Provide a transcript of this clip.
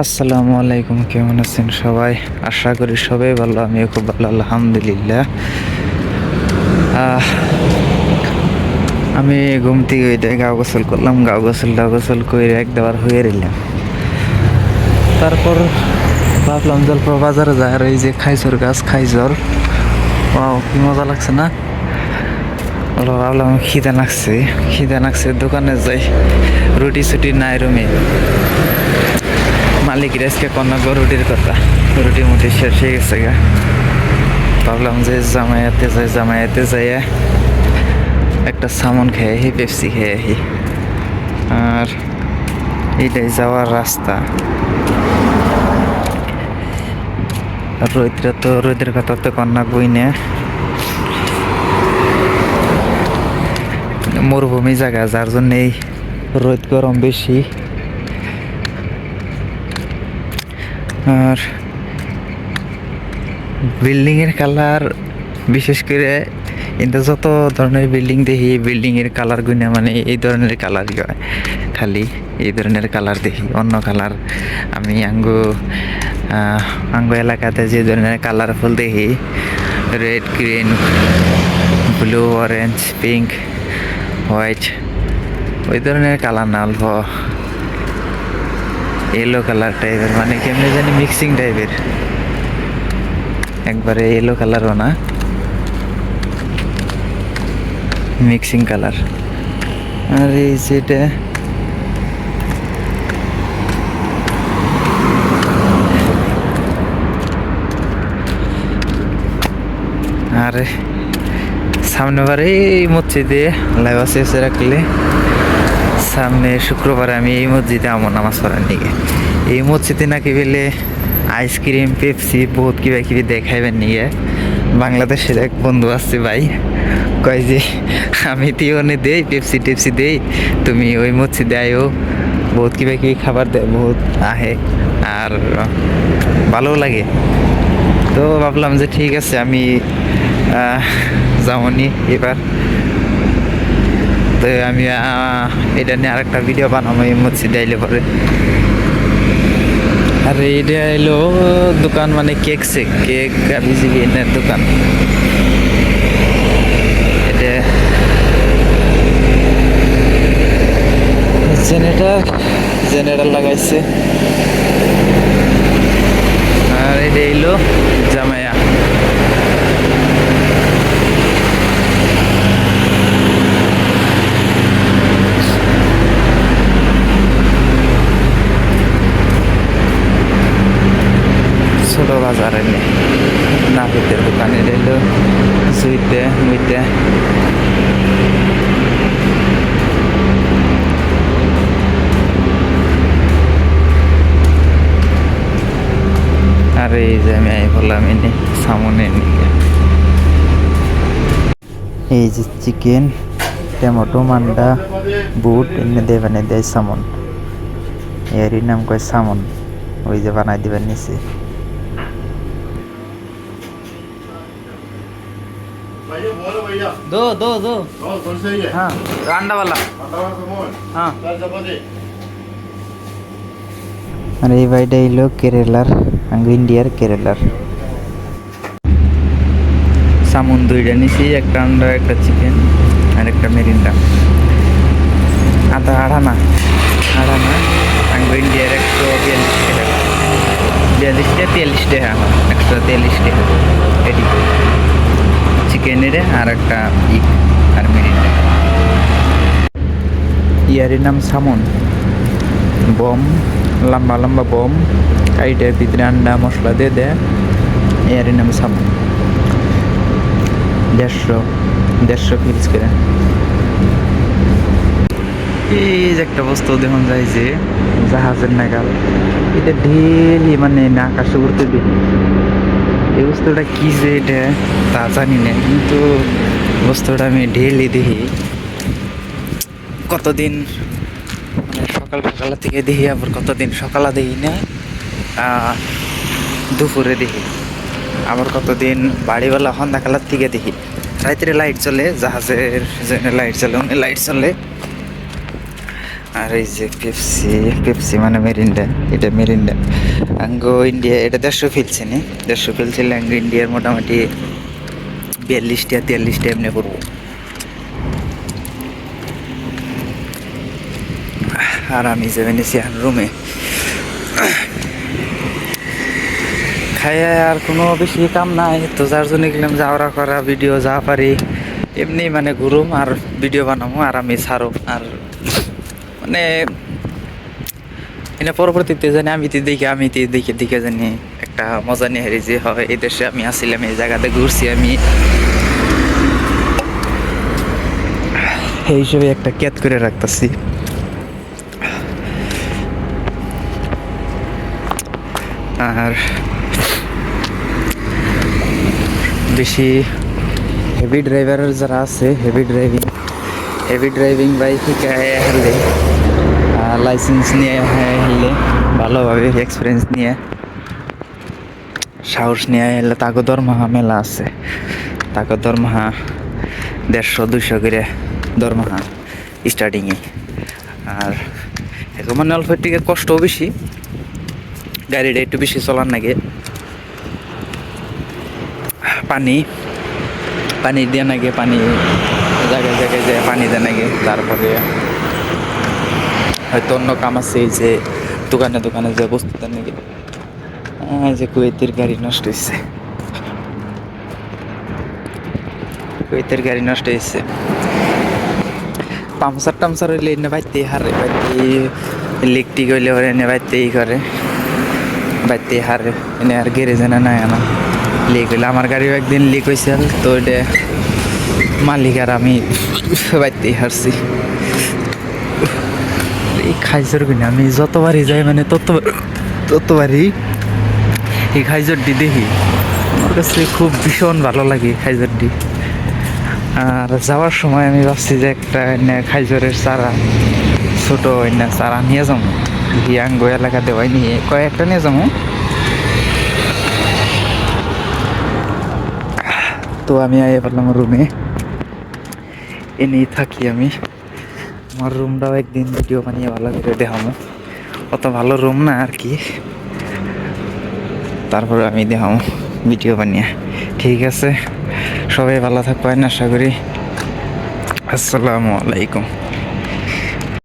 আসসালামু আলাইকুম, কেমন আছেন সবাই? আশা করি সবাই ভালো, আমিও খুব ভালো আলহামদুলিল্লাহ। আহ, আমি ঘুম থেকে ওইটাই গাও গোসল করলাম, গাও গোসল করে একবার হয়ে রইলাম। তারপর ভাবলাম জলপ বাজারে যায়, আর এই যে খাইজর গাছ, খাইজর কি মজা লাগছে না? ভাবলাম খিদে লাগছে দোকানে যাই, রুটি ছুটি নাই রুমে। মালিক আজকে কন্যা রুটির কথা, রুটি মুটি শেষ হয়ে গেছে গা। ভাবলাম যে জামায়াতে যাই একটা সামন খেয়ে আহি, পেপসি খেয়ে আহি। আর এইটাই যাওয়ার রাস্তা। রোদের কথা তো কন্যা বই নে, মরুভূমি জায়গা, যার জন্য এই রোদ গরম বেশি। আর বিল্ডিংয়ের কালার, বিশেষ করে কিন্তু যত ধরনের বিল্ডিং দেখি, বিল্ডিংয়ের কালার গুনা মানে এই ধরনের কালারই হয়, খালি এই ধরনের কালার দেখি। অন্য কালার আমি আঙ্গু এলাকাতে যে ধরনের কালারফুল দেখি, red, green, blue, orange, pink, white, ওই ধরনের কালার না, অল্প ইয়েলো কালার টাইপের, মানে কেমনি জানি মিক্সিং টাইপের, একবারে ইয়েলো কালারও না, মিক্সিং কালার। আর এই যেটা আর সামনে বারে এই মসজিদে লাইবাসে এসে রাখলে, সামনে শুক্রবারে আমি এই মসজিদে আমার নামাজ পড়ার নিগে। এই মসজিদে নাকি বলে আইসক্রিম, পেপসি বহুত কিবা কিবি দেখাইবেন নিয়ে। বাংলাদেশের এক বন্ধু আসছে ভাই, কয় যে আমি তিওনে দেই, পেপসি টেপসি দেই, তুমি ওই মসজিদে আয়ো, বহুত কিবা কিবি খাবার দেয়, বহুত আহে আর ভালো লাগে। তো ভাবলাম যে ঠিক আছে, আমি যাওনি এবার। তো আমি এটা নিয়ে আরেকটা ভিডিও বানাবো এই মসজিদে আইলে পরে। আর এইটা এলো দোকান, মানে কেক বিজিবিএনের দোকান। এটা জেনারেটর লাগাইছে। আর এটা এলো জামায়া। ছোট বাজারে নাপিতের দোকানে এলো জুইতে মুইতে। আর এই যে আমি বললাম এনে সামনে নিয়ে, এই যে চিকেন, টমেটো, মান্ডা, বুট এনে দিয়ে বানিয়ে দেয় সামন। এরই নাম কয় সামন, ওই যে বানাই দিবেন নিচে। दो दो दो कौन सा ही है? हाँ, अंडा वाला हाँ। আর এই ভাইটা এলো কেরালার, ইন্ডিয়ার কেরালার। সামুন দুইটা নিছি, একটা আন্ডা, একটা চিকেন আর একটা মেরিন্ডা। আড়ানা ইন্ডিয়ার 142 টাকা, 143 টাকা এটি চিকেনের। আর একটা আর মেরিন্ডা। ইয়ারের নাম সামন। বম, লম্বা লম্বা বম, কাইটের ভিতরে আন্ডা মশলা দিয়ে দেয়। ইয়ারের নাম সামন। 150 পিস করে। এই যে একটা বস্তু দেখুন যায় যে জাহাজের নাগাল, এটা ঢেলি মানে না আকাশে উড়তে দেখি। এই বস্তুটা কি যে এটা তা জানি না, কিন্তু বস্তুটা আমি ঢেলি দেখি কতদিন, মানে সকাল থেকে দেখি, আবার কতদিন সকালে দেখি না, দুপুরে দেখি, আবার কতদিন বাড়িওয়ালা সন্ধ্যাকালার থেকে দেখি। রাত্রে লাইট চলে, জাহাজের জন্য লাইট চলে, লাইট চলে। আর এই যে পেপসি, পেপসি মানে মেরিন্ডা, এটা মেরিন্ডা। আঙ্গো ইন্ডিয়া এটা 150 ফেলছে নি, 150 ফেলছিল আঙ্গো ইন্ডিয়ার মোটামুটি 42টা 43টা এমনি পড়বো। আর আমি যাবেন এসি রুমে খাইয়া, আর কোনো বেশি কাম নাই তো, যার জন্য গেলাম যাওয়া করা ভিডিও যা পারি এমনি মানে ঘুরুম আর ভিডিও বানাবো আর আমি ছাড়ো। আর মানে এনে পরবর্তীতে জানি আমি দেখে দেখে জানি একটা মজা নিয়ে হারি যে হয় এই দেশে আমি আসছিলাম, এই জায়গাতে ঘুরছি আমি, এই হিসেবে একটা ক্যাদ করে রাখতেছি। আর বেশি হেভি ড্রাইভার যারা আছে, হেভি ড্রাইভিং বাইক হারলে, লাইসেন্স নিয়ে হারলে ভালোভাবে এক্সপিরিয়েন্স নিয়ে সাহস নিয়ে এলে তাকে দরমাহা মেলা আছে, তাকে দরমাহা 150-200 করে দরমাহা স্টার্টিংয়ে। আর এখন মানে অল্প একটু কষ্টও বেশি, গাড়িটা একটু বেশি চলার নাগে, পানি দিয়ে নাগে, পানি জায়গায় জায়গায় যায় পানি দেয় নাগে। তারপরে হয়তো অন্য কাম আছে, এই যে দোকানে দোকানে যে বস্তু দেন নাকি। যে কুয়েতের গাড়ি নষ্ট হয়েছে, কুয়েতের গাড়ি নষ্ট হয়েছে, পামসার টামসার হইলে এনে বাইতেই হারে, বাইতে ইলেকট্রিক হইলে ওরা এনে বাইতেই করে, বাইতেই হারে, এনে আর গ্যারেজে না নাই আনা। লিক হইলে আমার গাড়িও একদিন লিক হয়েছিল, তো ওইটা মালিক আর আমি বাইতেই হারছি। এই খাইজর কিনে আমি যতবারই যাই মানে ততবারই এই খাইজরটি দেখি, আমার কাছে খুব ভীষণ ভালো লাগে খাইজরটি। আর যাওয়ার সময় আমি ভাবছি যে একটা খাইজরের চারা, ছোট চারা নিয়ে যাবো, হিয়াঙ্গ এলাকাতে হয় নিয়ে কয়েকটা নিয়ে যাবো। তো আমি আইয়ে পারলাম রুমে, এনেই থাকি আমি। আমার রুমটাও একদিন ভিডিও বানিয়ে ভালো করে দেখাবো, অত ভালো রুম না আর কি, তারপরে আমি দেখাবো ভিডিও বানিয়ে। ঠিক আছে, সবাই ভালো থাকবেন আশা করি। আসসালামু আলাইকুম।